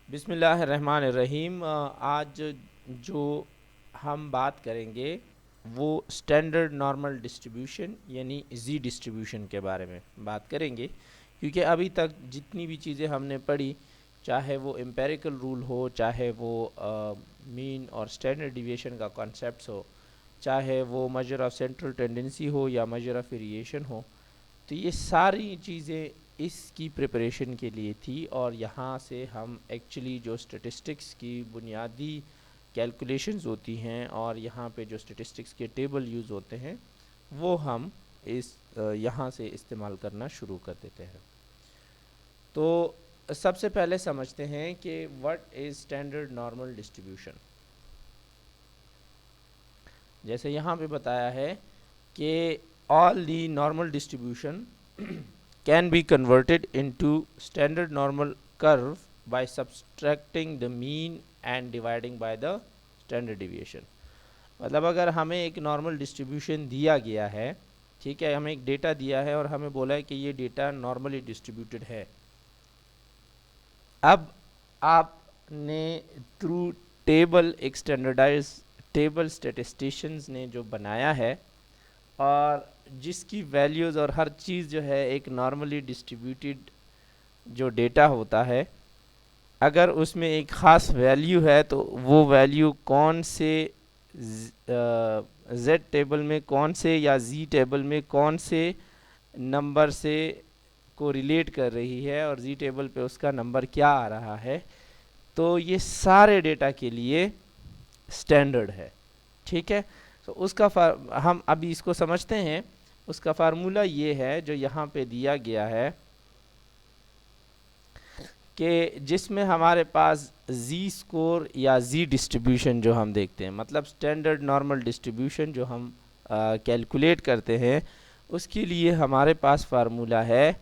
बिस्मिल्लाहिर्रहमानिर्रहीम। आज जो हम बात करेंगे वो स्टैंडर्ड नॉर्मल डिस्ट्रीब्यूशन यानी जी डिस्ट्रीब्यूशन के बारे में बात करेंगे, क्योंकि अभी तक जितनी भी चीज़ें हमने पढ़ी, चाहे वो एम्पेरिकल रूल हो, चाहे वो मीन और स्टैंडर्ड डिविएशन का कॉन्सेप्ट्स हो, चाहे वो मेजर ऑफ सेंट्रल टेंडेंसी हो या मेजर ऑफ वेरिएशन हो, तो ये सारी चीज़ें इसकी प्रिपरेशन के लिए थी। और यहाँ से हम एक्चुअली जो स्टैटिस्टिक्स की बुनियादी कैलकुलेशंस होती हैं और यहाँ पे जो स्टैटिस्टिक्स के टेबल यूज़ होते हैं वो हम इस यहाँ से इस्तेमाल करना शुरू कर देते हैं। तो सबसे पहले समझते हैं कि what is standard normal distribution. जैसे यहाँ पे बताया है कि all the normal distribution can be converted into standard normal curve by subtracting the mean and dividing by the standard deviation। मतलब अगर हमें एक नॉर्मल डिस्ट्रीब्यूशन दिया गया है, ठीक है, हमें एक डेटा दिया है और हमें बोला है कि ये डेटा नॉर्मली डिस्ट्रीब्यूटेड है। अब आपने थ्रू टेबल, एक स्टैंडर्डाइज टेबल स्टैटिस्टिशियंस ने जो बनाया है और जिसकी वैल्यूज़ और हर चीज़ जो है एक नॉर्मली डिस्ट्रीब्यूटेड जो डेटा होता है, अगर उसमें एक ख़ास वैल्यू है तो वो वैल्यू कौन से जेड टेबल में, कौन से या जी टेबल में कौन से नंबर से को रिलेट कर रही है और जी टेबल पे उसका नंबर क्या आ रहा है, तो ये सारे डेटा के लिए स्टैंडर्ड है। ठीक है, तो उसका हम अभी इसको समझते हैं। उसका फार्मूला ये है जो यहाँ पे दिया गया है कि जिसमें हमारे पास जी स्कोर या जी डिस्ट्रीब्यूशन जो हम देखते हैं, मतलब स्टैंडर्ड नॉर्मल डिस्ट्रीब्यूशन जो हम कैलकुलेट करते हैं, उसके लिए हमारे पास फार्मूला है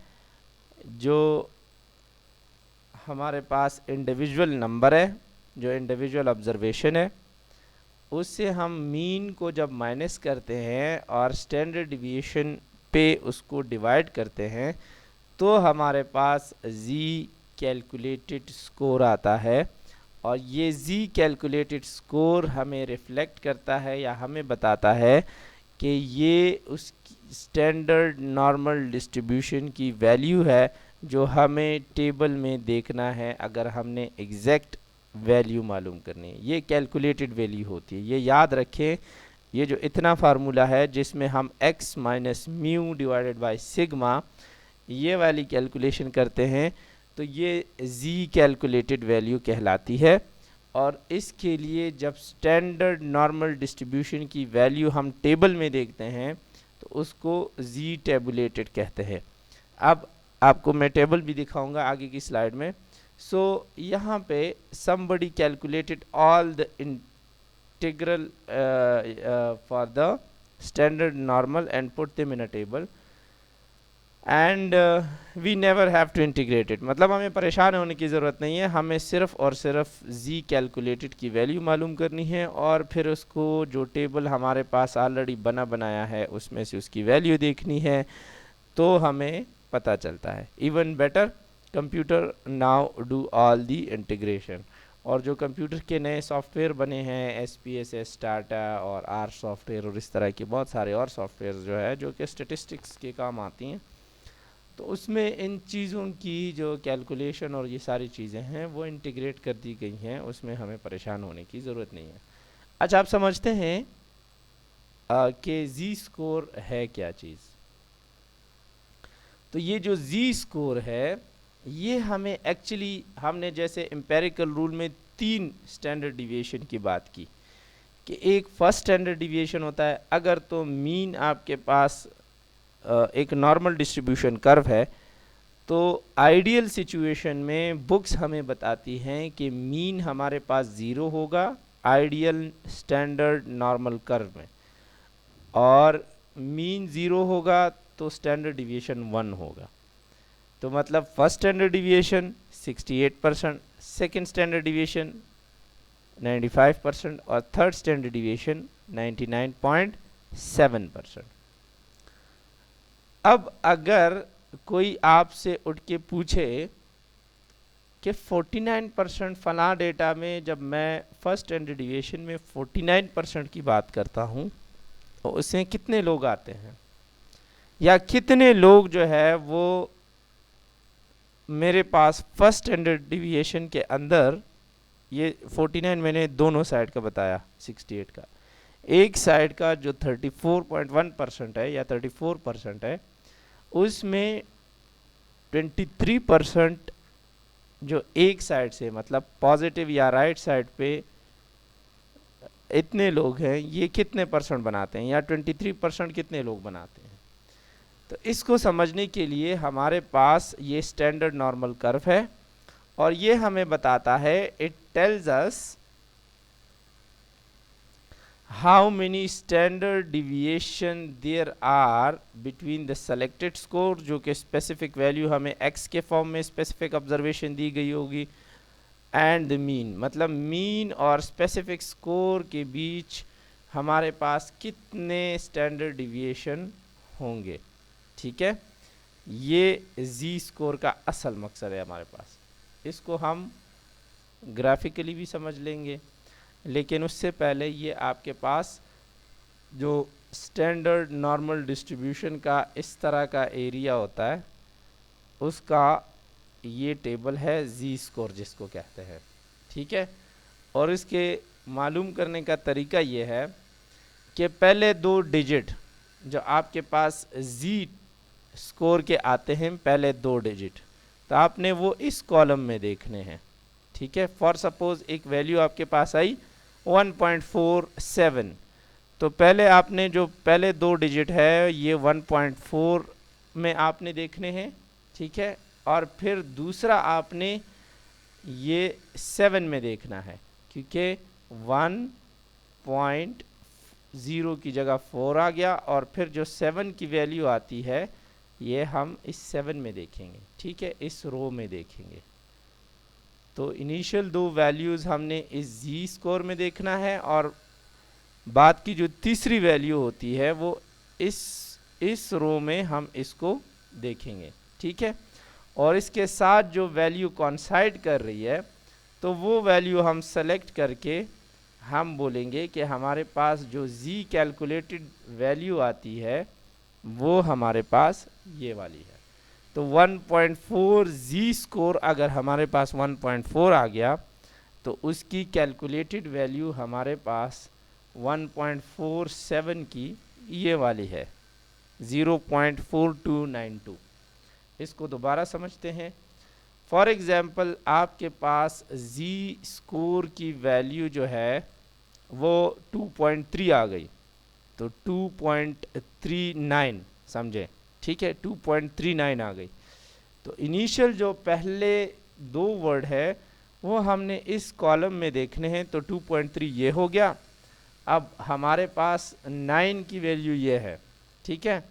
जो हमारे पास इंडिविजुअल नंबर है, जो इंडिविजुअल ऑब्जर्वेशन है, उससे हम मीन को जब माइनस करते हैं और स्टैंडर्ड डिविएशन पे उसको डिवाइड करते हैं तो हमारे पास जी कैलकुलेटेड स्कोर आता है। और ये जी कैलकुलेटेड स्कोर हमें रिफ्लेक्ट करता है या हमें बताता है कि ये उस स्टैंडर्ड नॉर्मल डिस्ट्रीब्यूशन की वैल्यू है जो हमें टेबल में देखना है अगर हमने एग्जैक्ट वैल्यू मालूम करनी है। ये कैलकुलेटेड वैल्यू होती है, ये याद रखें। ये जो इतना फार्मूला है जिसमें हम x minus mu divided by sigma ये वाली कैलकुलेशन करते हैं, तो ये z कैलकुलेटेड वैल्यू कहलाती है। और इसके लिए जब स्टैंडर्ड नॉर्मल डिस्ट्रीब्यूशन की वैल्यू हम टेबल में देखते हैं तो उसको z टेबुलेटेड कहते हैं। अब आपको मैं टेबल भी दिखाऊंगा आगे की स्लाइड में। सो यहाँ पे somebody calculated all the integral for the standard normal and put them in a table and we never have to integrate it। मतलब हमें परेशान होने की ज़रूरत नहीं है, हमें सिर्फ और सिर्फ z कैलकुलेटेड की वैल्यू मालूम करनी है और फिर उसको जो टेबल हमारे पास ऑलरेडी बनाया है उसमें से उसकी वैल्यू देखनी है, तो हमें पता चलता है। Even better, computer now do all the integration. और जो कंप्यूटर के नए सॉफ्टवेयर बने हैं, SPSS, टाटा और आर सॉफ्टवेयर और इस तरह के बहुत सारे और सॉफ्टवेयर जो है जो कि स्टेटिस्टिक्स के काम आती हैं, तो उसमें इन चीज़ों की जो कैलकुलेशन और ये सारी चीज़ें हैं वो इंटीग्रेट कर दी गई हैं, उसमें हमें परेशान होने की ज़रूरत नहीं है। अच्छा, आप समझते हैं कि जी स्कोर है क्या चीज़। तो ये जो जी स्कोर है ये हमें एक्चुअली, हमने जैसे एम्पेरिकल रूल में 3 स्टैंडर्ड डिविएशन की बात की कि एक फर्स्ट स्टैंडर्ड डिविएशन होता है अगर तो मीन आपके पास एक नॉर्मल डिस्ट्रीब्यूशन कर्व है, तो आइडियल सिचुएशन में बुक्स हमें बताती हैं कि मीन हमारे पास 0 होगा आइडियल स्टैंडर्ड नॉर्मल कर्व में, और मीन 0 होगा तो स्टैंडर्ड डिविएशन 1 होगा। तो मतलब first standard deviation 68%, second standard deviation 95% और थर्ड स्टैंडर्ड डिविएशन 99.7%। अब अगर कोई आपसे उठ के पूछे कि 49% फला डेटा में जब मैं फर्स्ट स्टैंडर्ड डिविएशन में 49% की बात करता हूँ तो उसमें कितने लोग आते हैं, या कितने लोग जो है वो मेरे पास फर्स्ट स्टैंडर्ड डिविएशन के अंदर, ये 49 मैंने दोनों साइड का बताया 68 का, एक साइड का जो 34.1% है या 34% है, उसमें 23% जो एक साइड से मतलब पॉजिटिव या राइट साइड पे इतने लोग हैं, ये कितने परसेंट बनाते हैं, या 23% कितने लोग बनाते हैं। तो इसको समझने के लिए हमारे पास ये स्टैंडर्ड नॉर्मल कर्व है और ये हमें बताता है, it tells us how many standard deviation there are between the selected score, जो कि specific value हमें x के फॉर्म में specific observation दी गई होगी, and the mean, मतलब mean और specific score के बीच हमारे पास कितने standard deviation होंगे। ठीक है, ये z स्कोर का असल मकसद है हमारे पास। इसको हम ग्राफिकली भी समझ लेंगे, लेकिन उससे पहले ये आपके पास जो स्टैंडर्ड नॉर्मल डिस्ट्रीब्यूशन का इस तरह का एरिया होता है उसका ये टेबल है जी स्कोर जिसको कहते हैं। ठीक है, और इसके मालूम करने का तरीका ये है कि पहले दो डिजिट जो आपके पास जी स्कोर के आते हैं, पहले दो डिजिट, तो आपने वो इस कॉलम में देखने हैं। ठीक है, फॉर सपोज एक वैल्यू आपके पास आई 1.47, तो पहले आपने जो पहले दो डिजिट है ये 1.4 में आपने देखने हैं। ठीक है, और फिर दूसरा आपने ये 7 में देखना है, क्योंकि 1.0 की जगह 4 आ गया, और फिर जो 7 की वैल्यू आती है ये हम इस 7 में देखेंगे। ठीक है, इस रो में देखेंगे। तो इनिशियल दो वैल्यूज़ हमने इस जी स्कोर में देखना है, और बाद की जो तीसरी वैल्यू होती है वो इस रो में हम इसको देखेंगे। ठीक है, और इसके साथ जो वैल्यू कॉन्साइड कर रही है तो वो वैल्यू हम सेलेक्ट करके हम बोलेंगे कि हमारे पास जो जी कैलकुलेटेड वैल्यू आती है वो हमारे पास ये वाली है। तो 1.4 जी स्कोर अगर हमारे पास 1.4 आ गया तो उसकी कैलकुलेटेड वैल्यू हमारे पास 1.47 की ये वाली है, 0.4292। इसको दोबारा समझते हैं। फॉर एग्ज़ाम्पल आपके पास जी स्कोर की वैल्यू जो है वो 2.3 आ गई, तो 2.39 समझे। ठीक है, 2.39 आ गई, तो इनिशियल जो पहले दो वर्ड है वो हमने इस कॉलम में देखने हैं। तो 2.3 ये हो गया। अब हमारे पास 9 की वैल्यू ये है। ठीक है,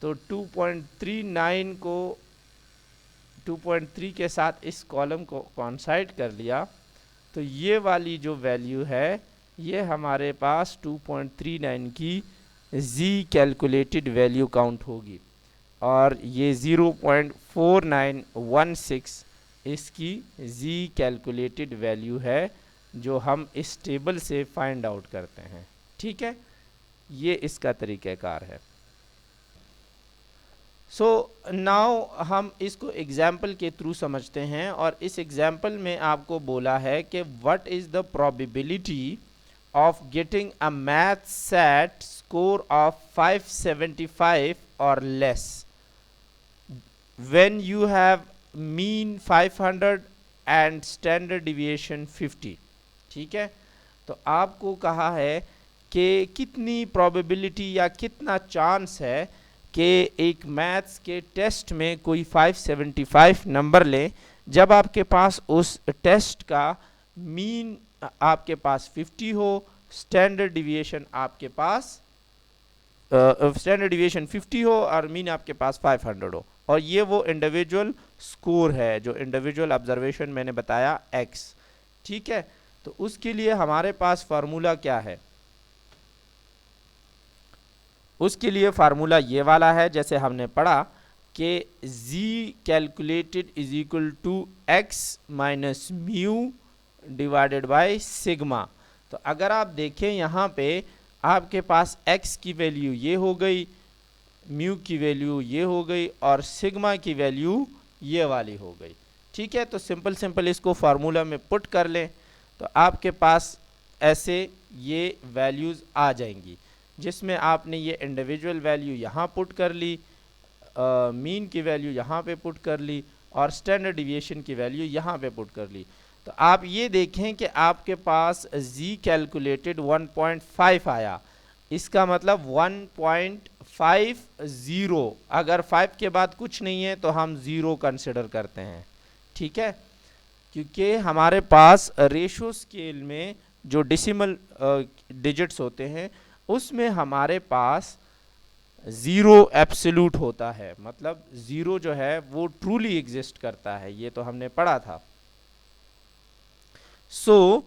तो 2.39 को 2.3 के साथ इस कॉलम को कॉन्साइड कर लिया, तो ये वाली जो वैल्यू है ये हमारे पास 2.39 की जी कैलकुलेटेड वैल्यू काउंट होगी, और ये 0.4916 इसकी जी कैलकुलेटेड वैल्यू है जो हम इस टेबल से फाइंड आउट करते हैं। ठीक है, ये इसका तरीक़ाकार है। सो नाउ हम इसको एग्जाम्पल के थ्रू समझते हैं, और इस एग्जाम्पल में आपको बोला है कि what is the probability of getting a math set score of 575 or less when you have mean 500 and standard deviation 50। ठीक है, तो आपको कहा है कि कितनी प्रोबेबिलिटी या कितना चांस है कि एक मैथ्स के टेस्ट में कोई 575 नंबर ले, जब आपके पास उस टेस्ट का मीन आपके पास 50 हो, स्टैंडर्ड डिविएशन आपके पास स्टैंडर्ड डिविएशन 50 हो और मीन आपके पास 500 हो, और ये वो इंडिविजुअल स्कोर है जो इंडिविजुअल ऑब्जर्वेशन मैंने बताया x। ठीक है, तो उसके लिए हमारे पास फार्मूला क्या है? उसके लिए फार्मूला ये वाला है, जैसे हमने पढ़ा कि z calculated is equal to x minus mu divided by sigma. तो अगर आप देखें यहाँ पे आपके पास x की वैल्यू ये हो गई, म्यू की वैल्यू ये हो गई और सिग्मा की वैल्यू ये वाली हो गई। ठीक है, तो सिंपल इसको फार्मूला में पुट कर लें तो आपके पास ऐसे ये वैल्यूज़ आ जाएंगी, जिसमें आपने ये इंडिविजुअल वैल्यू यहाँ पुट कर ली, मीन की वैल्यू यहाँ पे पुट कर ली और स्टैंडर्ड डिविएशन की वैल्यू यहाँ पे पुट कर ली। तो आप ये देखें कि आपके पास z कैलकुलेटेड 1.5 आया, इसका मतलब 1.50। अगर 5 के बाद कुछ नहीं है तो हम 0 कंसिडर करते हैं। ठीक है, क्योंकि हमारे पास रेशो स्केल में जो डेसिमल डिजिट्स होते हैं उसमें हमारे पास 0 एब्सोल्यूट होता है, मतलब 0 जो है वो ट्रूली एग्जिस्ट करता है, ये तो हमने पढ़ा था। सो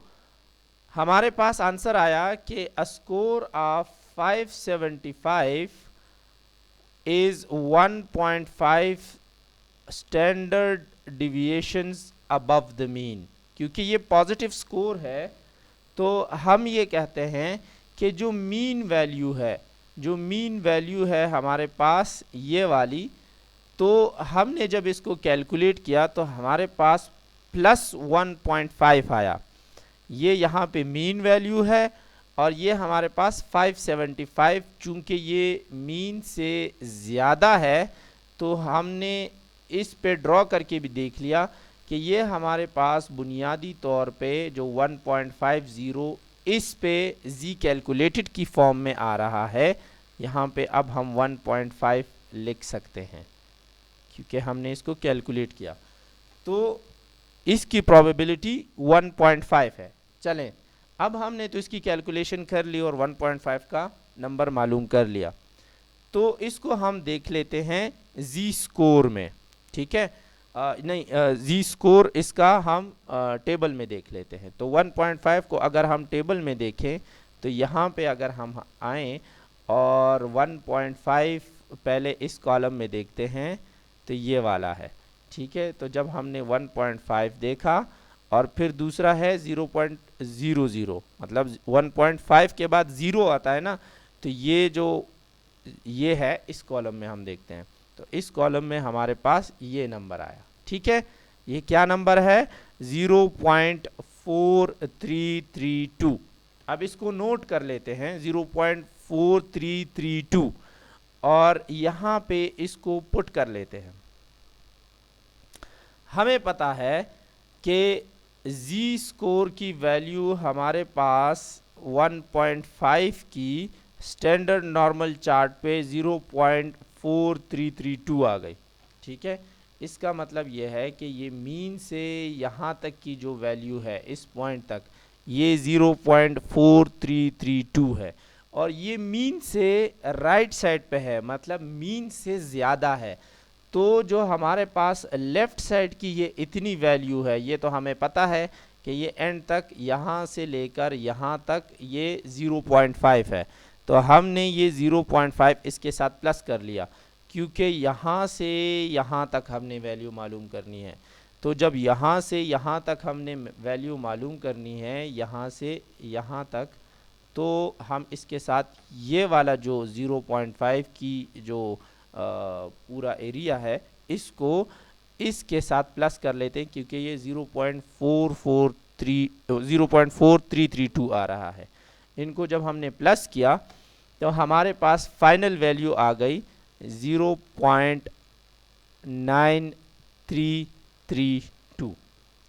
हमारे पास आंसर आया कि a score of 575 is 1.5 standard deviations above the mean. क्योंकि ये पॉजिटिव स्कोर है तो हम ये कहते हैं कि जो मीन वैल्यू है हमारे पास ये वाली, तो हमने जब इसको कैलकुलेट किया तो हमारे पास प्लस 1.5 आया। ये यहाँ पे मीन वैल्यू है और ये हमारे पास 575, चूँकि ये मीन से ज़्यादा है तो हमने इस पे ड्रॉ करके भी देख लिया कि ये हमारे पास बुनियादी तौर पे जो 1.50 इस पे z कैलकुलेटेड की फॉर्म में आ रहा है। यहाँ पे अब हम 1.5 लिख सकते हैं क्योंकि हमने इसको कैलकुलेट किया, तो इसकी प्रोबेबिलिटी 1.5 है। चलें, अब हमने तो इसकी कैलकुलेशन कर ली और 1.5 का नंबर मालूम कर लिया, तो इसको हम देख लेते हैं जी स्कोर में। ठीक है, जी स्कोर इसका हम टेबल में देख लेते हैं। तो 1.5 को अगर हम टेबल में देखें तो यहाँ पे अगर हम आएँ और 1.5 पहले इस कॉलम में देखते हैं तो ये वाला है। ठीक है, तो जब हमने 1.5 देखा और फिर दूसरा है 0.00, मतलब 1.5 के बाद 0 आता है ना, तो ये है इस कॉलम में हम देखते हैं। तो इस कॉलम में हमारे पास ये नंबर आया। ठीक है, ये क्या नंबर है? 0.4332। अब इसको नोट कर लेते हैं, 0.4332, और यहाँ पे इसको पुट कर लेते हैं। हमें पता है कि जी स्कोर की वैल्यू हमारे पास 1.5 की स्टैंडर्ड नॉर्मल चार्ट पे 0.4332 आ गई। ठीक है, इसका मतलब ये है कि ये मीन से यहाँ तक की जो वैल्यू है इस पॉइंट तक, ये 0.4332 है और ये मीन से राइट साइड पे है, मतलब मीन से ज़्यादा है। तो जो हमारे पास लेफ़्ट साइड की ये इतनी वैल्यू है, ये तो हमें पता है कि ये एंड तक यहाँ से लेकर यहाँ तक ये 0.5 है। तो हमने ये 0.5 इसके साथ प्लस कर लिया क्योंकि यहाँ से यहाँ तक हमने वैल्यू मालूम करनी है। तो जब यहाँ से यहाँ तक हमने वैल्यू मालूम करनी है, यहाँ से यहाँ तक, तो हम इसके साथ ये वाला जो 0.5 की जो पूरा एरिया है इसको इसके साथ प्लस कर लेते हैं क्योंकि ये 0.4332 आ रहा है। इनको जब हमने प्लस किया तो हमारे पास फाइनल वैल्यू आ गई 0.9332।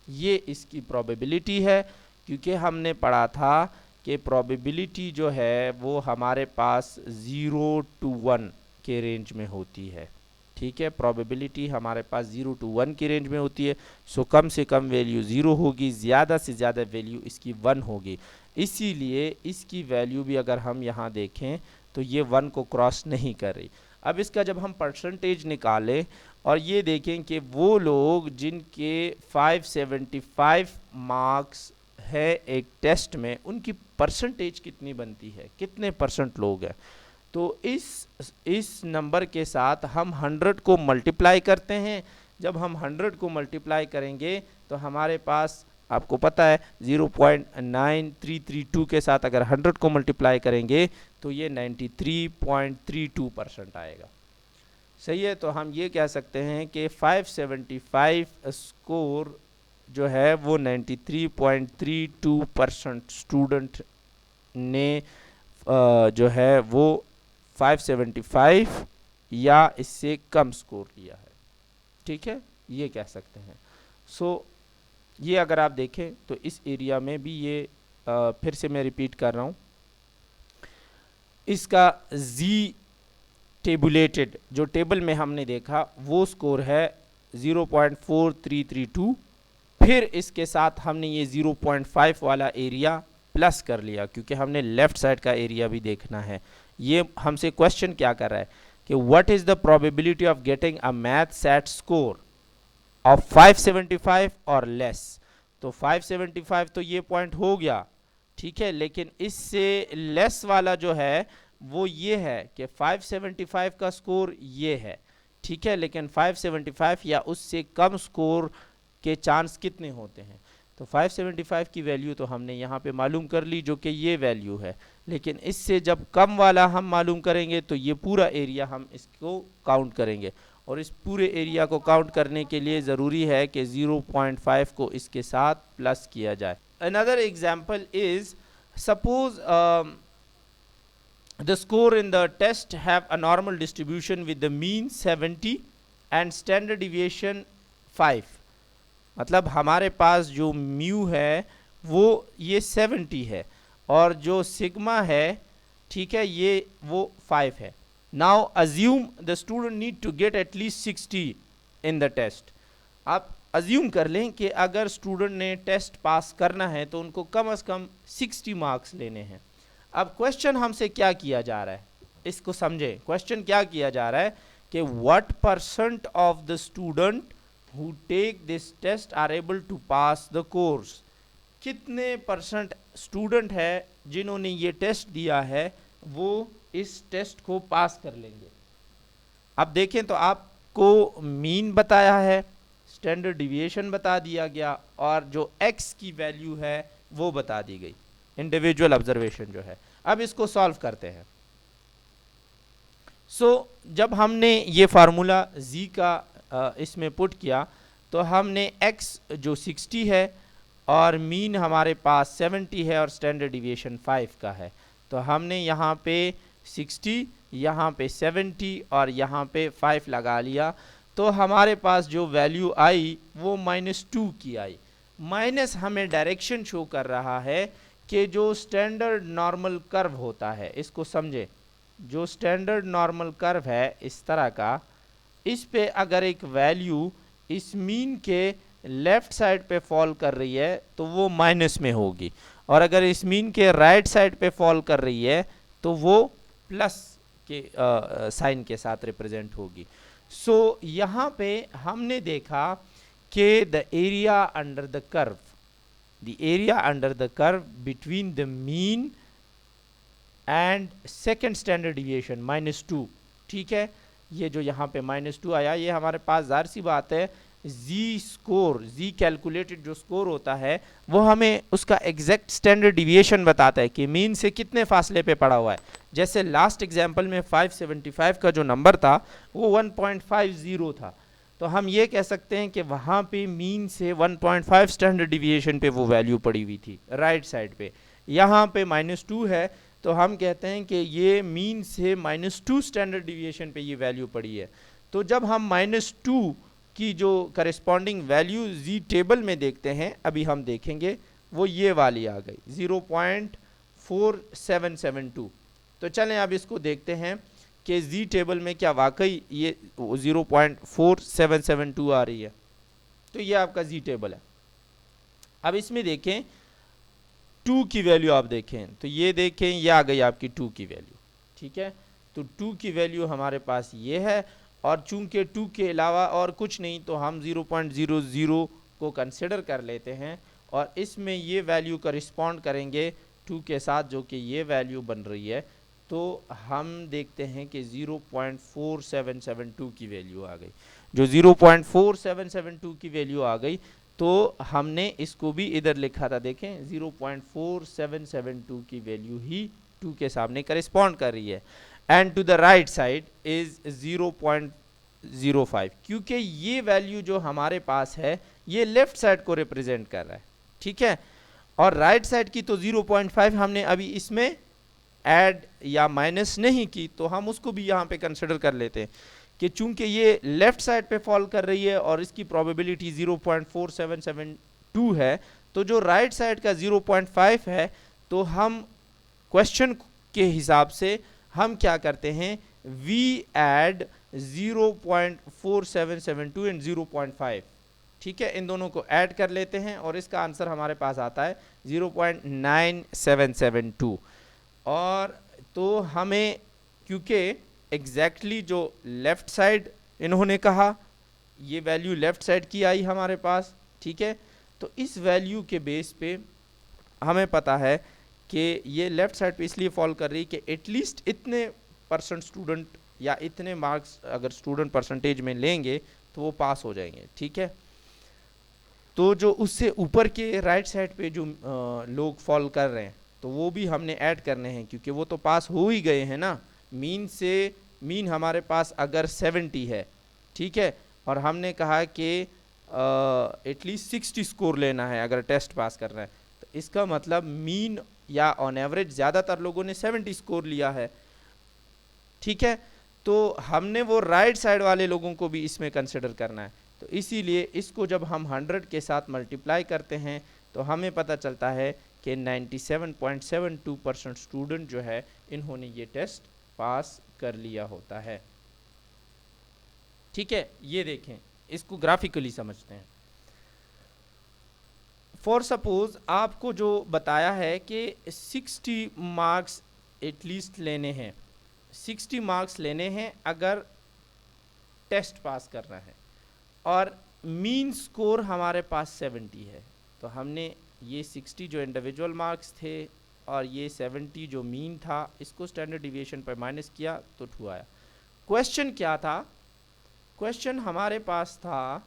ये इसकी प्रोबेबिलिटी है, क्योंकि हमने पढ़ा था कि प्रोबेबिलिटी जो है वो हमारे पास 0 to 1 के रेंज में होती है। ठीक है, प्रोबेबिलिटी हमारे पास 0 to 1 की रेंज में होती है। सो कम से कम वैल्यू 0 होगी, ज़्यादा से ज़्यादा वैल्यू इसकी 1 होगी। इसीलिए इसकी वैल्यू भी अगर हम यहाँ देखें तो ये 1 को क्रॉस नहीं कर रही। अब इसका जब हम परसेंटेज निकालें और ये देखें कि वो लोग जिनके 575 मार्क्स है एक टेस्ट में, उनकी परसेंटेज कितनी बनती है, कितने परसेंट लोग हैं। तो इस नंबर के साथ हम 100 को मल्टीप्लाई करते हैं। जब हम 100 को मल्टीप्लाई करेंगे तो हमारे पास, आपको पता है 0.9332 के साथ अगर 100 को मल्टीप्लाई करेंगे तो ये 93.32% आएगा। सही है, तो हम ये कह सकते हैं कि 575 स्कोर जो है वो 93.32% स्टूडेंट ने जो है वो 575 या इससे कम स्कोर किया है। ठीक है, ये कह सकते हैं। सो ये अगर आप देखें तो इस एरिया में भी ये फिर से मैं रिपीट कर रहा हूँ, इसका जी टेबुलेटेड जो टेबल में हमने देखा वो स्कोर है 0.4332। फिर इसके साथ हमने ये 0.5 वाला एरिया प्लस कर लिया क्योंकि हमने लेफ्ट साइड का एरिया भी देखना है। ये हमसे क्वेश्चन क्या कर रहा है कि what is the probability of getting a math set score of 575 और लेस। तो 575 तो ये पॉइंट हो गया, ठीक है, लेकिन इससे लेस वाला जो है वो ये है कि 575 का स्कोर ये है, ठीक है, लेकिन 575 या उससे कम स्कोर के चांस कितने होते हैं। तो 575 की वैल्यू तो हमने यहाँ पे मालूम कर ली जो कि ये वैल्यू है, लेकिन इससे जब कम वाला हम मालूम करेंगे तो ये पूरा एरिया हम इसको काउंट करेंगे, और इस पूरे एरिया को काउंट करने के लिए ज़रूरी है कि 0.5 को इसके साथ प्लस किया जाए। Another example is suppose the score in the test have a normal distribution with the mean 70 and standard deviation 5। मतलब हमारे पास जो म्यू है वो ये 70 है और जो सिग्मा है, ठीक है, ये वो 5 है। Now assume the student need to get at least 60 in the test. आप अज्यूम कर लें कि अगर स्टूडेंट ने टेस्ट पास करना है तो उनको कम से कम 60 मार्क्स लेने हैं। अब क्वेश्चन हमसे क्या किया जा रहा है, इसको समझे। क्वेश्चन क्या किया जा रहा है कि what percent of the student who take this test are able to pass the course. कितने परसेंट स्टूडेंट है जिन्होंने ये टेस्ट दिया है वो इस टेस्ट को पास कर लेंगे। अब देखें तो आपको मीन बताया है, स्टैंडर्ड डिविएशन बता दिया गया और जो एक्स की वैल्यू है वो बता दी गई, इंडिविजुअल ऑब्जर्वेशन जो है। अब इसको सॉल्व करते हैं। जब हमने ये फार्मूला z का इसमें पुट किया तो हमने x जो 60 है और मीन हमारे पास 70 है और स्टैंडर्ड डिविएशन 5 का है, तो हमने यहाँ पे 60, यहाँ पे 70 और यहाँ पे 5 लगा लिया, तो हमारे पास जो वैल्यू आई वो -2 की आई। माइनस हमें डायरेक्शन शो कर रहा है कि जो स्टैंडर्ड नॉर्मल कर्व होता है, इसको समझे, जो स्टैंडर्ड नॉर्मल कर्व है इस तरह का, इस पे अगर एक वैल्यू इस मीन के लेफ्ट साइड पे फॉल कर रही है तो वो माइनस में होगी, और अगर इस मीन के राइट साइड पे फॉल कर रही है तो वो प्लस के साइन के साथ रिप्रेजेंट होगी। यहाँ पे हमने देखा कि the area under the curve, the area under the curve between the mean and second standard deviation -2, ठीक है, ये जो यहाँ पे -2 आया, ये हमारे पास जाहिर सी बात है जी स्कोर, जी कैलकुलेटेड जो स्कोर होता है वो हमें उसका एग्जैक्ट स्टैंडर्ड डिविएशन बताता है कि मीन से कितने फासले पे पड़ा हुआ है। जैसे लास्ट एग्जाम्पल में 575 का जो नंबर था वो 1.50 था, तो हम ये कह सकते हैं कि वहाँ पे मीन से 1.5 स्टैंडर्ड डिविएशन पे वो वैल्यू पड़ी हुई थी राइट साइड पे। यहाँ पे -2 है तो हम कहते हैं कि ये मीन से -2 स्टैंडर्ड डिविएशन पे ये वैल्यू पड़ी है। तो जब हम -2 की जो करस्पॉन्डिंग वैल्यू जी टेबल में देखते हैं, अभी हम देखेंगे, वो ये वाली आ गई 0.4772। तो चलें अब इसको देखते हैं कि जी टेबल में क्या वाकई ये 0.4772 आ रही है। तो ये आपका जी टेबल है। अब इसमें देखें 2 की वैल्यू, आप देखें तो ये देखें ये आ गई आपकी 2 की वैल्यू, ठीक है। तो 2 की वैल्यू हमारे पास ये है, और चूंकि 2 के अलावा और कुछ नहीं तो हम 0.00 को कंसिडर कर लेते हैं, और इसमें ये वैल्यू करिस्पॉन्ड करेंगे 2 के साथ जो कि ये वैल्यू बन रही है तो हम देखते हैं कि 0.4772 की वैल्यू आ गई। जो 0.4772 की वैल्यू आ गई तो हमने इसको भी इधर लिखा था, देखें 0.4772 की वैल्यू ही 2 के सामने करिस्पॉन्ड कर रही है। And to the right side is 0.05, क्योंकि ये वैल्यू जो हमारे पास है ये लेफ्ट साइड को रिप्रेजेंट कर रहा है, ठीक है। और राइट साइड की तो 0.5 हमने अभी इसमें ऐड या माइनस नहीं की, तो हम उसको भी यहाँ पे कंसिडर कर लेते हैं कि चूंकि ये लेफ्ट साइड पे फॉल कर रही है और इसकी प्रोबेबिलिटी 0.4772 है, तो जो राइट साइड का 0.5 है, तो हम क्वेश्चन के हिसाब से हम क्या करते हैं, वी ऐड 0.4772 एंड 0.5, ठीक है, इन दोनों को ऐड कर लेते हैं और इसका आंसर हमारे पास आता है 0.9772। और तो हमें क्योंकि एग्जैक्टली जो लेफ्ट साइड इन्होंने कहा ये वैल्यू लेफ्ट साइड की आई हमारे पास, ठीक है, तो इस वैल्यू के बेस पे हमें पता है कि ये लेफ्ट साइड पे इसलिए फॉल कर रही कि एटलीस्ट इतने % स्टूडेंट या इतने मार्क्स अगर स्टूडेंट परसेंटेज में लेंगे तो वो पास हो जाएंगे, ठीक है। तो जो उससे ऊपर के राइट साइड पे जो लोग फॉल कर रहे हैं तो वो भी हमने ऐड करने हैं, क्योंकि वो तो पास हो ही गए हैं ना। मीन हमारे पास अगर 70 है, ठीक है, और हमने कहा कि एटलीस्ट 60 स्कोर लेना है अगर टेस्ट पास करना है, तो इसका मतलब मीन या ऑन एवरेज ज़्यादातर लोगों ने 70 स्कोर लिया है, ठीक है। तो हमने वो राइट साइड वाले लोगों को भी इसमें कंसिडर करना है, तो इसीलिए इसको जब हम 100 के साथ मल्टीप्लाई करते हैं तो हमें पता चलता है कि 97.72% स्टूडेंट जो है इन्होंने ये टेस्ट पास कर लिया होता है, ठीक है। ये देखें, इसको ग्राफिकली समझते हैं। फॉर सपोज आपको जो बताया है कि 60 मार्क्स एटलीस्ट लेने हैं, 60 मार्क्स लेने हैं अगर टेस्ट पास करना है, और मीन स्कोर हमारे पास 70 है, तो हमने ये 60 जो इंडिविजुअल मार्क्स थे और ये 70 जो मीन था, इसको स्टैंडर्ड डिविएशन पर माइनस किया तो 2 आया। क्वेश्चन क्या था, क्वेश्चन हमारे पास था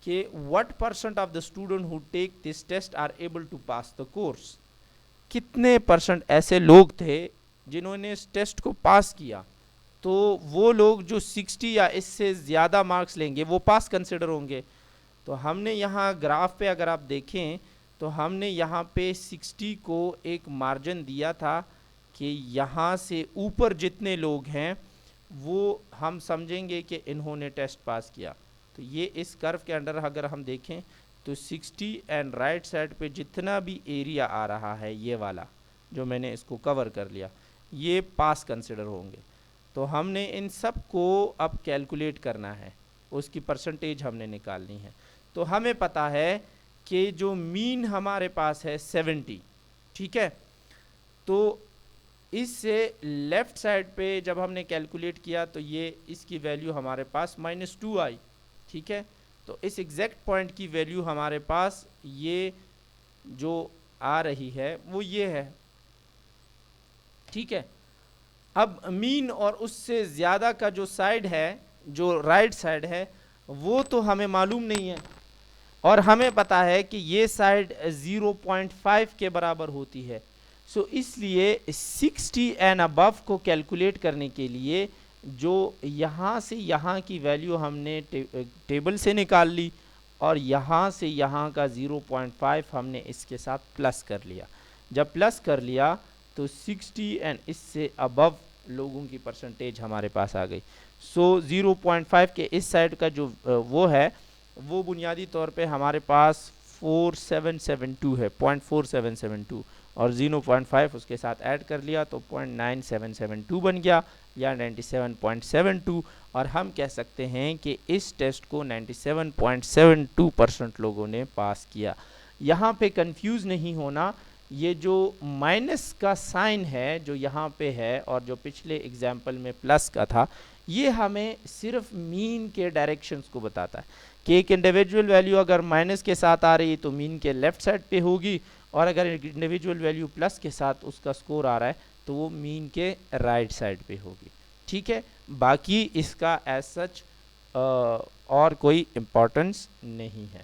कि what % of the student who take this test are able to pass the course, कितने % ऐसे लोग थे जिन्होंने इस टेस्ट को पास किया। तो वो लोग जो 60 या इससे ज़्यादा मार्क्स लेंगे वो पास कंसिडर होंगे। तो हमने यहाँ ग्राफ पे अगर आप देखें तो हमने यहाँ पे 60 को एक मार्जिन दिया था कि यहाँ से ऊपर जितने लोग हैं वो हम समझेंगे कि इन्होंने टेस्ट पास किया। तो ये इस कर्व के अंडर अगर हम देखें तो 60 एंड राइट साइड पे जितना भी एरिया आ रहा है, ये वाला जो मैंने इसको कवर कर लिया, ये पास कंसिडर होंगे। तो हमने इन सब को अब कैलकुलेट करना है, उसकी परसेंटेज हमने निकालनी है। तो हमें पता है कि जो मीन हमारे पास है 70, ठीक है, तो इससे लेफ़्ट साइड पे जब हमने कैलकुलेट किया तो ये इसकी वैल्यू हमारे पास -2 आई, ठीक है। तो इस एग्जैक्ट पॉइंट की वैल्यू हमारे पास ये जो आ रही है वो ये है, ठीक है। अब मीन और उससे ज़्यादा का जो साइड है, जो राइट साइड है, वो तो हमें मालूम नहीं है, और हमें पता है कि ये साइड 0.5 के बराबर होती है। सो इसलिए 60 एंड अबव को कैलकुलेट करने के लिए जो यहाँ से यहाँ की वैल्यू हमने टेबल से निकाल ली, और यहाँ से यहाँ का 0.5 हमने इसके साथ प्लस कर लिया। जब प्लस कर लिया तो 60 एंड इससे अबव लोगों की परसेंटेज हमारे पास आ गई। सो 0.5 के इस साइड का जो वो है वो बुनियादी तौर पे हमारे पास 4772 है, 0.4772, और 0.5 उसके साथ ऐड कर लिया तो 0.9772 बन गया या 97.72। और हम कह सकते हैं कि इस टेस्ट को 97.72% लोगों ने पास किया। यहाँ पे कंफ्यूज नहीं होना, ये जो माइनस का साइन है जो यहाँ पे है और जो पिछले एग्जाम्पल में प्लस का था, ये हमें सिर्फ मीन के डायरेक्शंस को बताता है कि एक इंडिविजुअल वैल्यू अगर माइनस के साथ आ रही है तो मीन के लेफ्ट साइड पे होगी, और अगर इंडिविजुअल वैल्यू प्लस के साथ उसका स्कोर आ रहा है तो वो मीन के राइट साइड पे होगी। ठीक है, बाकी इसका एज सच और कोई इम्पोर्टेंस नहीं है।